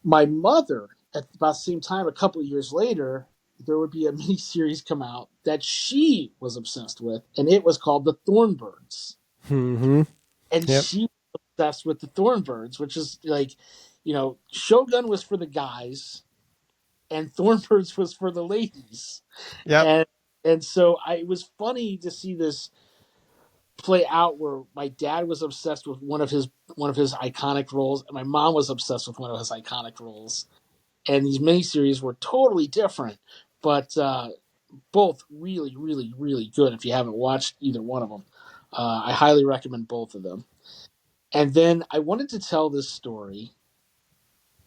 My mother, at about the same time, a couple of years later, there would be a mini series come out that she was obsessed with, and it was called The Thornbirds. mm-hmm. And Yep, she was obsessed with The Thornbirds, which is like, Shogun was for the guys, and Thornbirds was for the ladies. yep. And so it was funny to see this play out where my dad was obsessed with one of his iconic roles, and my mom was obsessed with one of his iconic roles, and these miniseries were totally different, but both really, really, really good. If you haven't watched either one of them, I highly recommend both of them. And then I wanted to tell this story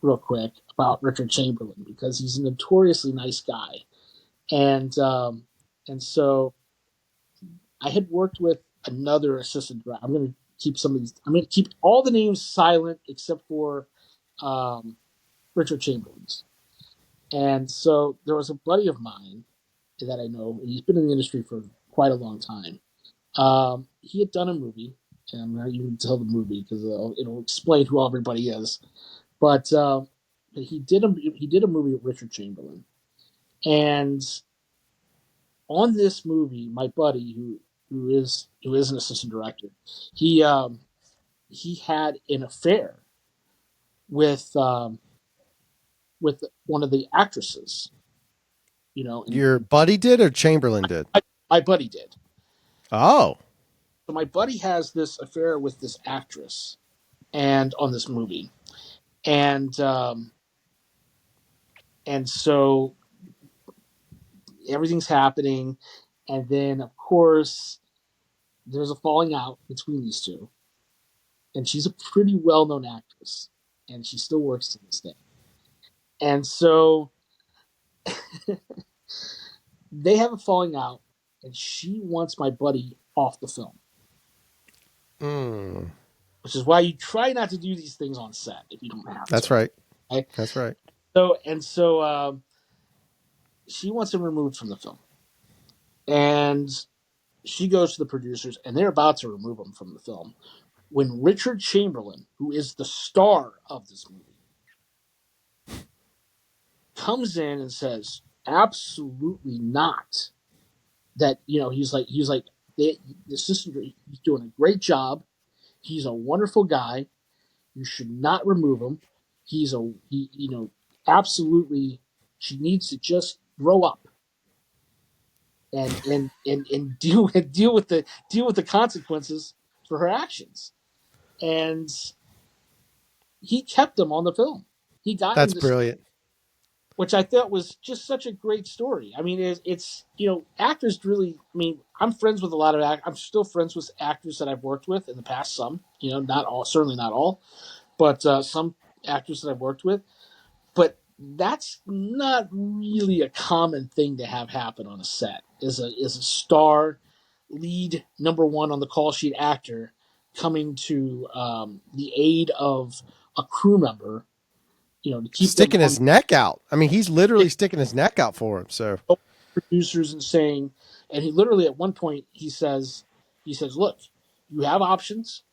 real quick about Richard Chamberlain because he's a notoriously nice guy, and so I had worked with another assistant director. I'm going to keep some of these. I'm going to keep all the names silent except for um, Richard Chamberlain's. And so there was a buddy of mine that I know, and he's been in the industry for quite a long time. He had done a movie, and I'm not even tell the movie because it'll explain who everybody is. But he did a movie with Richard Chamberlain, and on this movie, my buddy who is an assistant director, he he had an affair with one of the actresses. Your buddy did or Chamberlain did? My buddy did. Oh, So my buddy has this affair with this actress, and on this movie, and so everything's happening, and then of course there's a falling out between these two, and she's a pretty well known actress, and she still works to this day, and so They have a falling out, and she wants my buddy off the film, Mm, which is why you try not to do these things on set if you don't have to. that's right. Okay? That's right. So she wants him removed from the film, and she goes to the producers, and they're about to remove him from the film when Richard Chamberlain, who is the star of this movie, comes in and says, "Absolutely not." That he's like the assistant. He's doing a great job. He's a wonderful guy. You should not remove him. He absolutely. She needs to just grow up and deal with the consequences for her actions. And he kept him on the film. He got him That's to, brilliant. which I thought was just such a great story. I mean, it's actors really. I mean, I'm friends with a lot of I'm still friends with actors that I've worked with in the past. Some, not all, certainly not all, but some actors that I've worked with. But that's not really a common thing to have happen on a set. Is a star, lead number one on the call sheet actor coming to the aid of a crew member, to keep them Sticking on his neck out. I mean, he's literally sticking his neck out for him. So the producers and saying, and he literally at one point he says, "Look, you have options.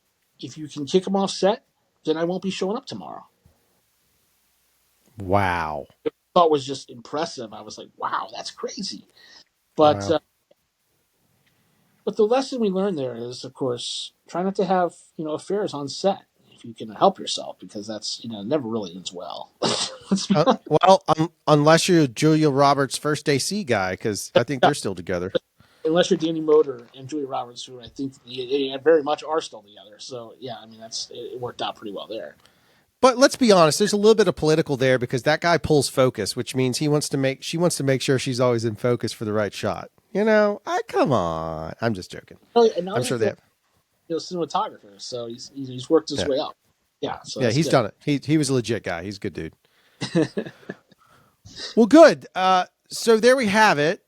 If you can kick them off set, then I won't be showing up tomorrow." wow. I thought was just impressive. I was like, "Wow, that's crazy." But Wow. But the lesson we learned there is, of course, try not to have affairs on set if you can help yourself, because that's never really ends well. Let's be honest. Well, unless you're Julia Roberts' first AC guy, because I think they're still together. Unless you're Danny Moder and Julia Roberts, who I think they very much are still together. So yeah, I mean it worked out pretty well there. But let's be honest, there's a little bit of political there because that guy pulls focus, which means she wants to make sure she's always in focus for the right shot. I come on. I'm just joking. And now I'm he's sure they a have. cinematographer, so he's worked his Yeah. way up. Yeah, so Yeah, that's he's good. done it. He was a legit guy. He's a good dude. Well, good. So there we have it.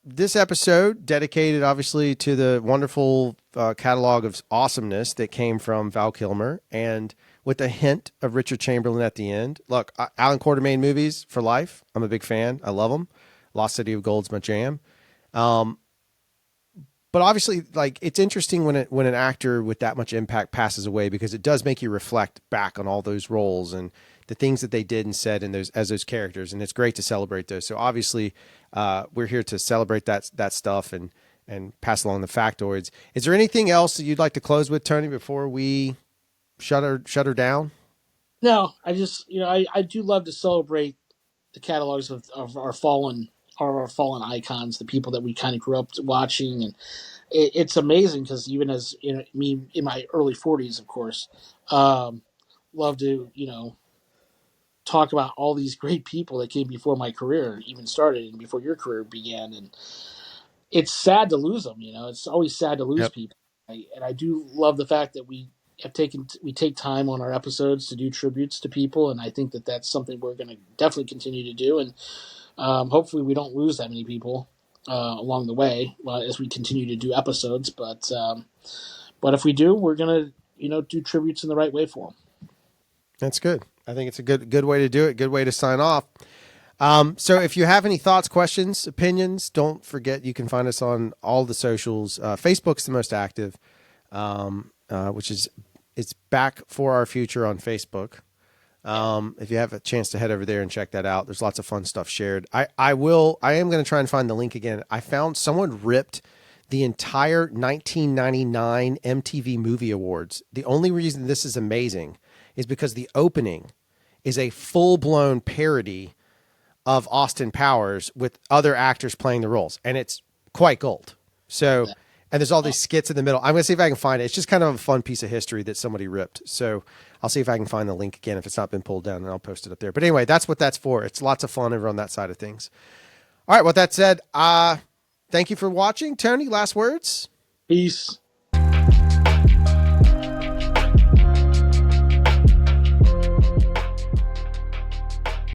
This episode dedicated, obviously, to the wonderful catalog of awesomeness that came from Val Kilmer, and with a hint of Richard Chamberlain at the end. Look, Alan Quartermain movies for life. I'm a big fan. I love them. Lost City of Gold's my jam. But obviously, like, it's interesting when an actor with that much impact passes away, because it does make you reflect back on all those roles and the things that they did and said in those characters, and it's great to celebrate those. So obviously, we're here to celebrate that stuff and pass along the factoids. Is there anything else that you'd like to close with, Tony, before we shut her down? No, I just I do love to celebrate the catalogs of our fallen icons, the people that we kind of grew up watching, and it's amazing because even as me in my early 40s, of course, um, love to talk about all these great people that came before my career even started and before your career began, and it's sad to lose them. It's always sad to lose Yep. people, and I do love the fact that we take time on our episodes to do tributes to people, and I think that that's something we're going to definitely continue to do, and hopefully we don't lose that many people along the way as we continue to do episodes. But if we do, we're gonna do tributes in the right way for them. That's good. I think it's a good way to do it. Good way to sign off. So if you have any thoughts, questions, opinions, don't forget you can find us on all the socials. Facebook's the most active, which is it's Back for Our Future on Facebook. If you have a chance to head over there and check that out, there's lots of fun stuff shared. I am going to try and find the link again. I found someone ripped the entire 1999 MTV Movie Awards. The only reason this is amazing is because the opening is a full-blown parody of Austin Powers with other actors playing the roles, and it's quite gold. So, and there's all these skits in the middle. I'm going to see if I can find it. It's just kind of a fun piece of history that somebody ripped. So I'll see if I can find the link again if it's not been pulled down, and I'll post it up there. But anyway, that's what that's for. It's lots of fun over on that side of things. All right. With that said, thank you for watching. Tony, last words? Peace.